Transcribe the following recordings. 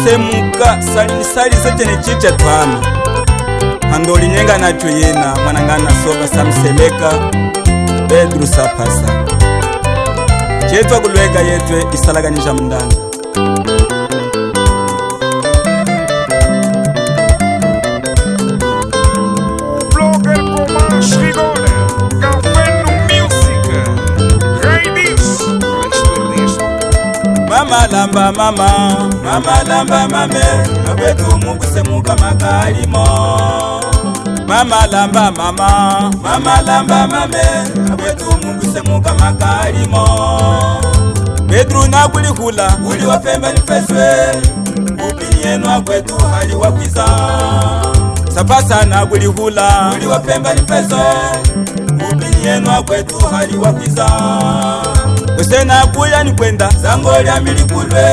kusemuka sali setene chicha twama handoli nyenga nacho yena mwanangana soba samseleka Pedro sapasa chetwa kulweka yetwe isalaganisha mndanga Mama lamba mame Abetu mukusemuka makalimo Mama lamba mame Abetu mukusemuka makalimo Pedro na kulihula uli wapemba nifeswe Upini yenu akwetu hali wapiza Sapasa na kulihula uli wapemba nifeswe Upini yenu akwetu hali wapiza Kwesena kuya ni kwenda Zangoli amilikulwe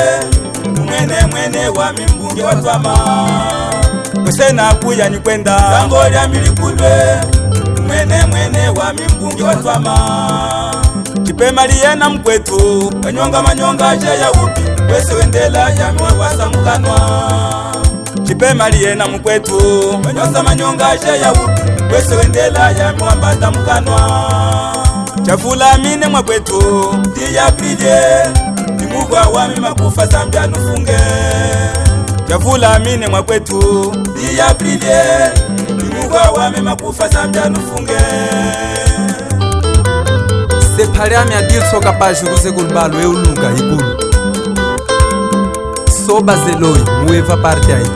Mwene wa mimbunge watwama Kwesena kuya ni kwenda Zangoli amilikulwe Mwene wa mimbunge watwama Chipema liyena mkwetu Manyonga aje ya upi Kwese wendela ya miwe wasamukanwa Chipema liyena mkwetu Manyonga aje ya upi Kwese wendela ya miwe mbatamukanwa Chafula mine mwakwetu Diya bridye Nimugwa wami makufa Zambia nufunge Chafula mine mwakwetu Diya bridye Nimugwa wami makufa Zambia nufunge Separe a minha dil soka pa juru kulbalo eu nunca igulu Soba zeloi mueva parte aí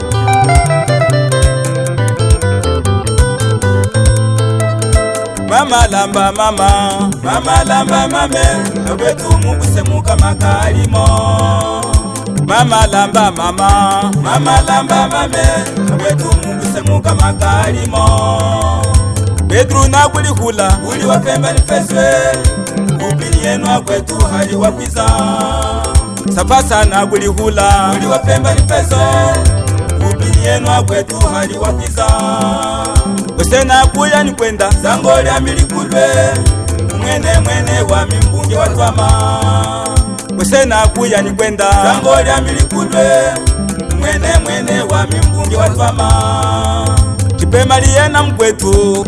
Mama lamba mame Abetu mukusemuka makalimo Mama lamba mame Abetu mukusemuka makalimo Pedro na kulihula uli wapemba nifeswe Upini yenu akwetu hali wapiza Sapasa na kulihula uli wapemba nifeswe Upini yenu akwetu hali wapiza Kwesena kuya ni kwenda Zangoli amilikulwe Mwene wa mimbunge watwama Kwesena kuya ni kwenda Zangoli amilikulwe Mwene wa mimbunge watwama Chipema liyena mkwetu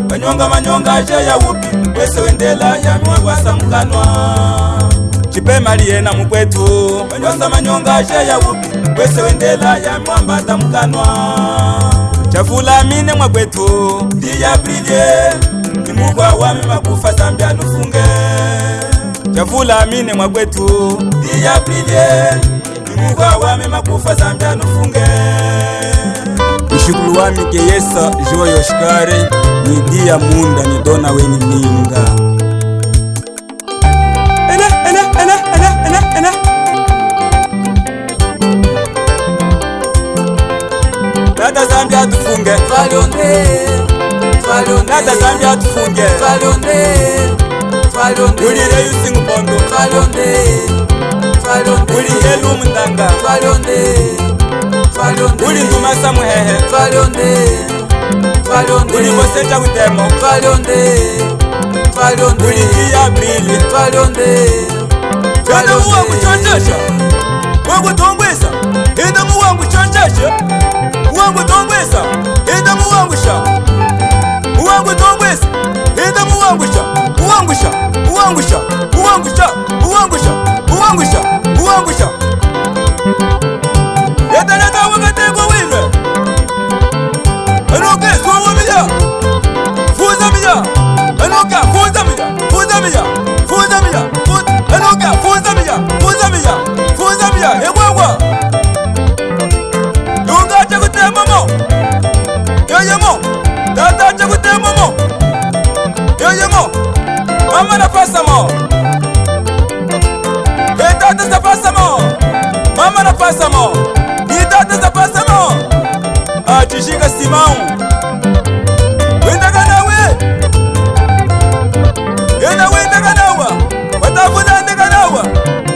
Manyonga aje ya upi Kwese wendela ya miwe wasamukanwa Chipema liyena mkwetu Manyonga aje ya upi Kwese wendela ya miwe mbatamukanwa Chafula mine mwakwetu Diya bridye Nimugwa wami makufa Zambia nufunge Chafula mine mwakwetu Diya bridye Nimugwa wami makufa Zambia nufunge Mshukulu wami keyesa joyo shikare Ni diya munda ni dona weni minga Nata Zambia tufunge Nata Zambia tufunge Ulile yusingu pondo Uli elu mndanga Uli ndumasa muhehe Uli bosecha kutemo Uli diya brili Hida muwangu chonchesha Wangu tongwesa Hida muwangu chonchesha Wangu tongwesa Hida muwangu sha Wangu tongwesa Hida muwangu sha Wangu sha Wangu sha Wangu sha Wangu sha Wangu sha Wangu sha Yeta wakateko winwe Enoke suwa miya Fuza miya Enoke fuza miya Fuza miya Fuza miya Enoke fuza miya Fuza miya Fuza miya Yengwengwa Lunga chakutemomo Yoyemo Tata chakutemomo Yoyemo Mama nafasa mo Tata nafasa mo Mama nafasa mo Tata nafasa mo Achishika simau Wenda kanawe Wenda kanawa Watafuta nde kanawa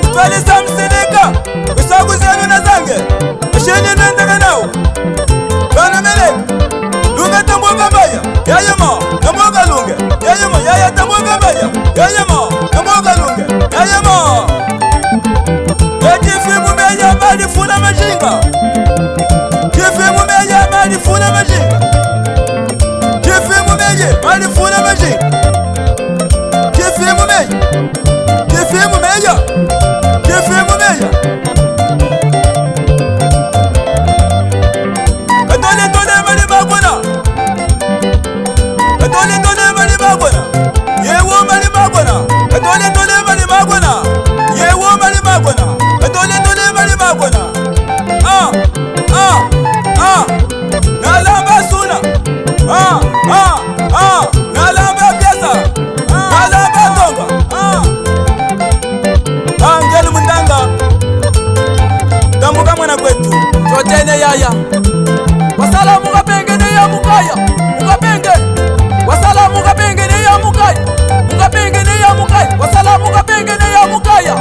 Utwale samseneka Usagu zenu na zange Asheni nende kanawa Bana meleka Lunga tamboga baya Yayemo Tamboga lunge Yayemo Yaya tamboga baya Yayemo Tamboga lunge Yayemo Yati fimu meya bali fula majinga majinga Tifimu meje alifuna majinga Tifimu meje Tifimu meja Tifimu meja Katole tole mali bagona Katole tole mali bagona Yewo mali bagona Katole tole mali bagona Yewo mali bagona Katole tole mali bagona Nalamba suna Nalamba piasa Nalamba tonga Angelu mundanga Tambuka mwana kwetu Chotene yaya wasala mukapengene ya mukaya mukapengene wasala mukapengene ya mukaya mukapengene ya mukaya wasala mukapengene ya mukaya